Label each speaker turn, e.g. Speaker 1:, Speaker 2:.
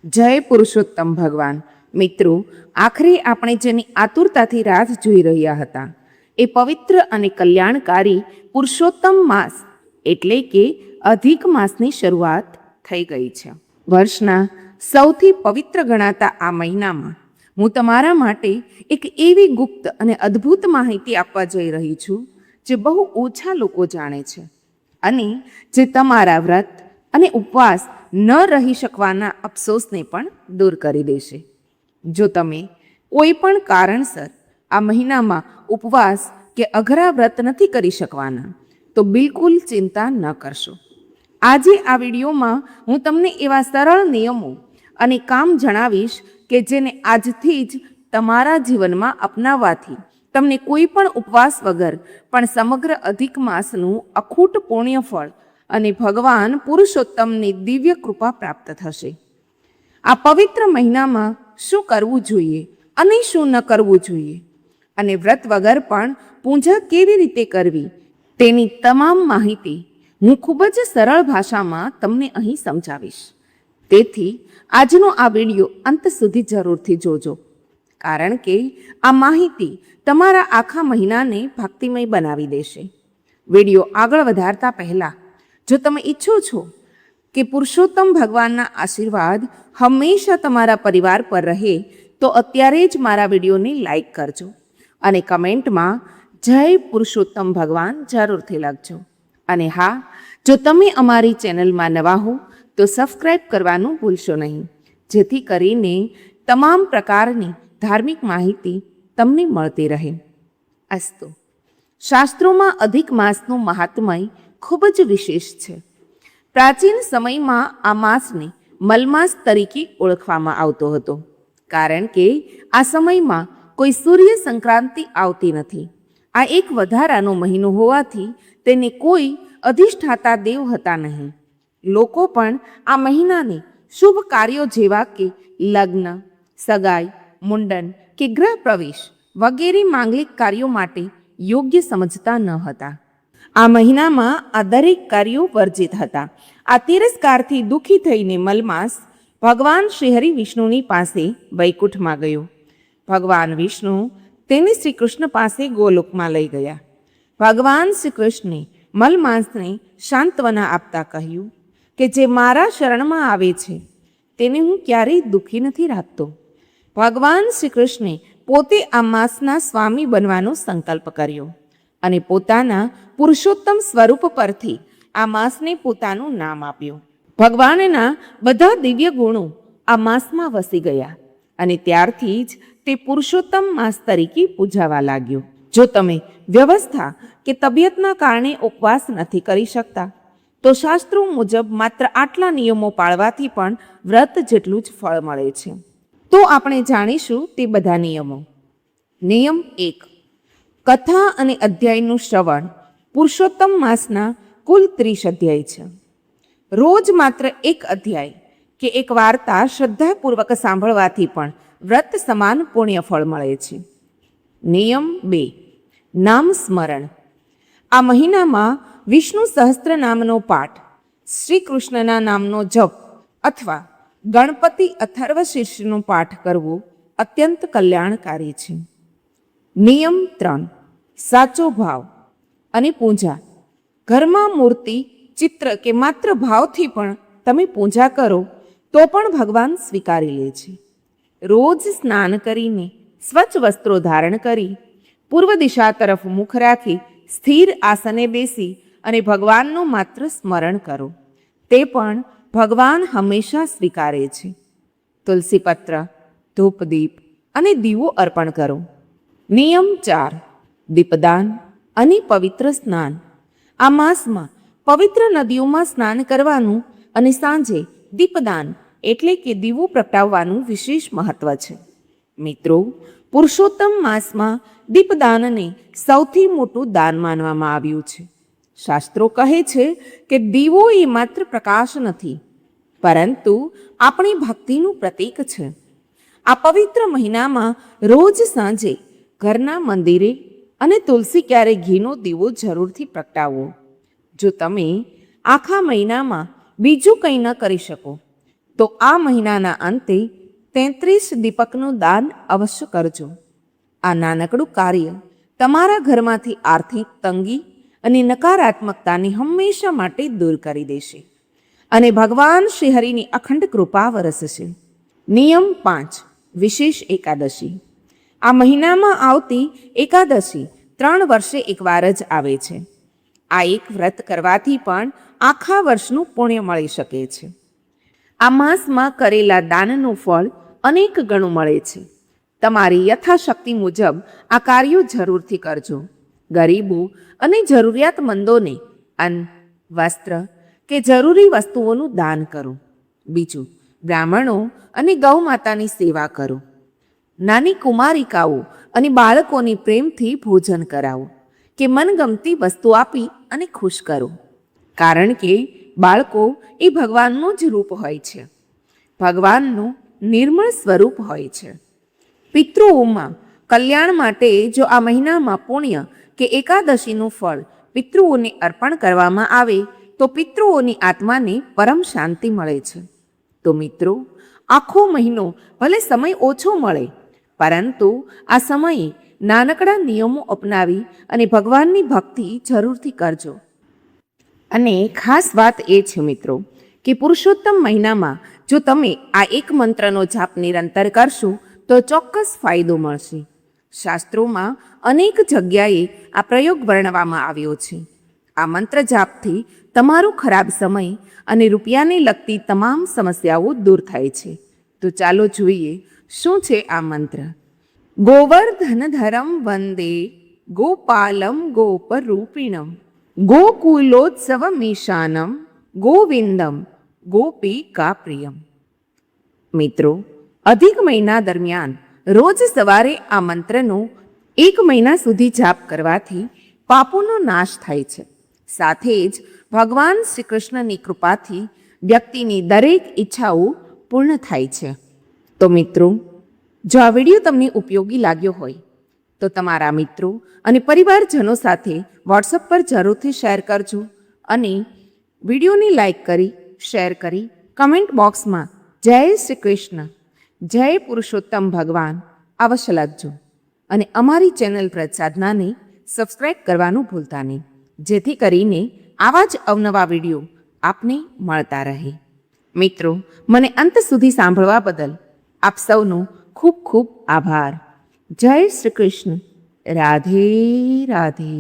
Speaker 1: જય પુરુષોત્તમ ભગવાન. મિત્રો, આખરે આપણે જેની આતુરતાથી રાહ જોઈ રહ્યા હતા એ પવિત્ર અને કલ્યાણકારી પુરુષોત્તમ માસ એટલે કે અધિક માસની શરૂઆત થઈ ગઈ છે. વર્ષના સૌથી પવિત્ર ગણાતા આ મહિનામાં હું તમારા માટે એક એવી ગુપ્ત અને અદ્ભુત માહિતી આપવા જઈ રહી છું જે બહુ ઓછા લોકો જાણે છે અને જે તમારા વ્રત અને ઉપવાસ ન રહી શકવાના અફસોસને પણ દૂર કરી દેશે. જો તમે કોઈ પણ કારણસર આ મહિનામાં ઉપવાસ કે અઘરા વ્રત નથી કરી શકવાના તો બિલકુલ ચિંતા ન કરશો. આજે આ વિડીયોમાં હું તમને એવા સરળ નિયમો અને કામ જણાવીશ કે જેને આજથી જ તમારા જીવનમાં અપનાવવાથી તમને કોઈ પણ ઉપવાસ વગર પણ સમગ્ર અધિક માસનું અખૂટ પુણ્ય ફળ અને ભગવાન પુરુષોત્તમની દિવ્ય કૃપા પ્રાપ્ત થશે. આ પવિત્ર મહિનામાં શું કરવું જોઈએ અને શું ન કરવું જોઈએ અને વ્રત વગર પણ પૂજા કેવી રીતે કરવી તેની તમામ માહિતી હું ખૂબ જ સરળ ભાષામાં તમને અહીં સમજાવીશ. તેથી આજનો આ વિડીયો અંત સુધી જરૂરથી જોજો, કારણ કે આ માહિતી તમારા આખા મહિનાને ભક્તિમય બનાવી દેશે. વિડીયો આગળ વધારતા પહેલાં જો તમે ઈચ્છો છો કે પુરુષોત્તમ ભગવાનના આશીર્વાદ હંમેશા તમારા પરિવાર પર રહે તો અત્યારે જ મારા વિડીયોને લાઈક કરજો અને કમેન્ટમાં જય પુરુષોત્તમ ભગવાન જરૂરથી લખજો. અને હા, જો તમે અમારી ચેનલમાં નવા હો તો સબસ્ક્રાઈબ કરવાનું ભૂલશો નહીં, જેથી કરીને તમામ પ્રકારની ધાર્મિક માહિતી તમને મળતી રહે. અસ્તુ. શાસ્ત્રોમાં અધિક માસનું મહાત્મય ખૂબ જ વિશેષ છે. પ્રાચીન સમયમાં આ માસને મલમાસ તરીકે ઓળખવામાં આવતો હતો, કારણ કે આ સમયમાં કોઈ સૂર્ય સંક્રાંતિ આવતી નથી. આ એક વધારાનો મહિનો હોવાથી તેને કોઈ અધિષ્ઠાતા દેવ હતા નહીં. લોકો પણ આ મહિનાને શુભ કાર્યો જેવા કે લગ્ન, સગાઈ, મુંડન કે ગૃહ પ્રવેશ વગેરે માંગલિક કાર્યો માટે યોગ્ય સમજતા ન હતા. આ મહિનામાં આ દરેક કાર્યો વર્જિત હતા. આ તિરસ્કારથી દુઃખી થઈને મલમાસ ભગવાન શ્રી હરિ વિષ્ણુની પાસે વૈકુંઠમાં ગયો. ભગવાન વિષ્ણુ તેને શ્રી કૃષ્ણ પાસે ગોલોકમાં લઈ ગયા. ભગવાન શ્રી કૃષ્ણે મલમાસને સાંત્વના આપતા કહ્યું કે જે મારા શરણમાં આવે છે તેને હું ક્યારેય દુઃખી નથી રાખતો. ભગવાન શ્રી કૃષ્ણે પોતે આ માસના સ્વામી બનવાનો સંકલ્પ કર્યો અને પોતાના પુરુષોત્તમ સ્વરૂપ પરથી આ માસને પોતાનું નામ આપ્યું. ભગવાનના બધા દિવ્ય ગુણો આ માસમાં વસી ગયા અને ત્યારથી જ તે પુરુષોત્તમ માસ તરીકે પૂજાવા લાગ્યો. જો તમે વ્યવસ્થા કે તબિયતના કારણે ઉપવાસ નથી કરી શકતા તો શાસ્ત્રો મુજબ માત્ર આટલા નિયમો પાળવાથી પણ વ્રત જેટલું જ ફળ મળે છે. તો આપણે જાણીશું તે બધા નિયમો. નિયમ 1. કથા અને અધ્યાયનું શ્રવણ. પુરુષોત્તમ માસના કુલ 30 અધ્યાય છે. રોજ માત્ર એક અધ્યાય કે એક વાર્તા શ્રદ્ધાપૂર્વક સાંભળવાથી પણ વ્રત સમાન પુણ્ય ફળ મળે છે. નિયમ 2. નામ સ્મરણ. આ મહિનામાં વિષ્ણુ સહસ્ત્ર નામનો પાઠ, શ્રી કૃષ્ણના નામનો જપ અથવા ગણપતિ અથર્વ શીર્ષનો પાઠ કરવો અત્યંત કલ્યાણકારી છે. નિયમ 3. સાચો ભાવ અને પૂજા. ઘરમાં મૂર્તિ, ચિત્ર કે માત્ર ભાવથી પણ તમે પૂજા કરો તો પણ ભગવાન સ્વીકારી લે છે. રોજ સ્નાન કરીને સ્વચ્છ વસ્ત્રો ધારણ કરી પૂર્વ દિશા તરફ મુખ રાખી સ્થિર આસને બેસી અને ભગવાનનું માત્ર સ્મરણ કરો, તે પણ ભગવાન હંમેશા સ્વીકારે છે. તુલસીપત્ર, ધૂપદીપ અને દીવો અર્પણ કરો. નિયમ 4. દીપદાન અને પવિત્ર સ્નાન. આ માસમાં પવિત્ર નદીઓમાં સ્નાન કરવાનું અને સાંજે દીપદાન એટલે કે દીવો પ્રગટાવવાનું વિશેષ મહત્વ છે. મિત્રો, પુરુષોત્તમ માસમાં દીપદાનને સૌથી મોટું દાન માનવામાં આવ્યું છે. શાસ્ત્રો કહે છે કે દીવો એ માત્ર પ્રકાશ નથી, પરંતુ આપણી ભક્તિનું પ્રતીક છે. આ પવિત્ર મહિનામાં રોજ સાંજે ઘરના મંદિરે અને તુલસી ક્યારે ઘીનો દીવો જરૂરથી પ્રગટાવો. જો તમે આખા મહિનામાં બીજું કંઈ ન કરી શકો તો આ મહિનાના અંતે 33 દીપકનું દાન અવશ્ય કરજો. આ નાનકડું કાર્ય તમારા ઘરમાંથી આર્થિક તંગી અને નકારાત્મકતાને હંમેશા માટે દૂર કરી દેશે અને ભગવાન શ્રી હરિની અખંડ કૃપા વરસશે. નિયમ 5. વિશેષ એકાદશી. આ મહિનામાં આવતી એકાદશી 3 વર્ષે એકવાર જ આવે છે. આ એક વ્રત કરવાથી પણ આખા વર્ષનું પુણ્ય મળી શકે છે. આ માસમાં કરેલા દાનનું ફળ અનેક ગણું મળે છે. તમારી યથાશક્તિ મુજબ આ કાર્યો જરૂરથી કરજો. ગરીબો અને જરૂરિયાતમંદોને અન્ન, વસ્ત્ર કે જરૂરી વસ્તુઓનું દાન કરો. બીજું, બ્રાહ્મણો અને ગૌ માતાની સેવા કરો. નાની કુમારિકાઓ અને બાળકોની પ્રેમથી ભોજન કરાવો કે મનગમતી વસ્તુ આપી અને ખુશ કરો. કારણ કે બાળકો એ ભગવાનનું જ રૂપ હોય છે. ભગવાનનું નિર્મળ સ્વરૂપ હોય છે. પિતૃઓમાં કલ્યાણ માટે જો આ મહિનામાં પુણ્ય કે એકાદશીનું ફળ પિતૃઓને અર્પણ કરવામાં આવે તો પિતૃઓની આત્માને પરમ શાંતિ મળે છે. તો મિત્રો, આખો મહિનો ભલે સમય ઓછો મળે, પરંતુ આ સમયે નાનકડા નિયમો અપનાવી અને ભગવાનની ભક્તિ જરૂરથી કરજો. અને ખાસ વાત એ છે મિત્રો કે પુરુષોત્તમ મહિનામાં જો તમે આ એક મંત્રનો જાપ નિરંતર કરશો તો ચોક્કસ ફાયદો મળશે. શાસ્ત્રોમાં અનેક જગ્યાએ આ પ્રયોગ વર્ણવવામાં આવ્યો છે. આ મંત્ર જાપથી તમારો ખરાબ સમય અને રૂપિયાને લગતી તમામ સમસ્યાઓ દૂર થાય છે. તો ચાલો જોઈએ શું છે આ મંત્ર. ગોવર્ધનધરમ વંદે ગોપાલમ ગોપરૂપિણમ ગોકુલોત્સવમીશાનમ ગોવિંદમ ગોપીકા પ્રિયમ. મિત્રો, અધિક મહિના દરમિયાન રોજ સવારે આ મંત્રનો 1 મહિના સુધી જાપ કરવાથી પાપોનો નાશ થાય છે. સાથે જ ભગવાન શ્રી કૃષ્ણની કૃપાથી વ્યક્તિની દરેક ઈચ્છાઓ પૂર્ણ થાય છે. તો મિત્રો, જો આ વિડીયો તમને ઉપયોગી લાગ્યો હોય તો તમારા મિત્રો અને પરિવારજનો સાથે વોટ્સઅપ પર જરૂરથી શેર કરજો અને વિડીયોને લાઈક કરી, શેર કરી, કમેન્ટ બોક્સમાં જય શ્રી કૃષ્ણ, જય પુરુષોત્તમ ભગવાન અવશ્ય લખજો. અને અમારી ચેનલ પ્રસાદનાને સબસ્ક્રાઈબ કરવાનું ભૂલતા નહીં, જેથી કરીને આવા જ અવનવા વિડીયો આપને મળતા રહે. મિત્રો, મને અંત સુધી સાંભળવા બદલ આપ સૌનો ખૂબ ખૂબ આભાર. જય શ્રી કૃષ્ણ. રાધે રાધે.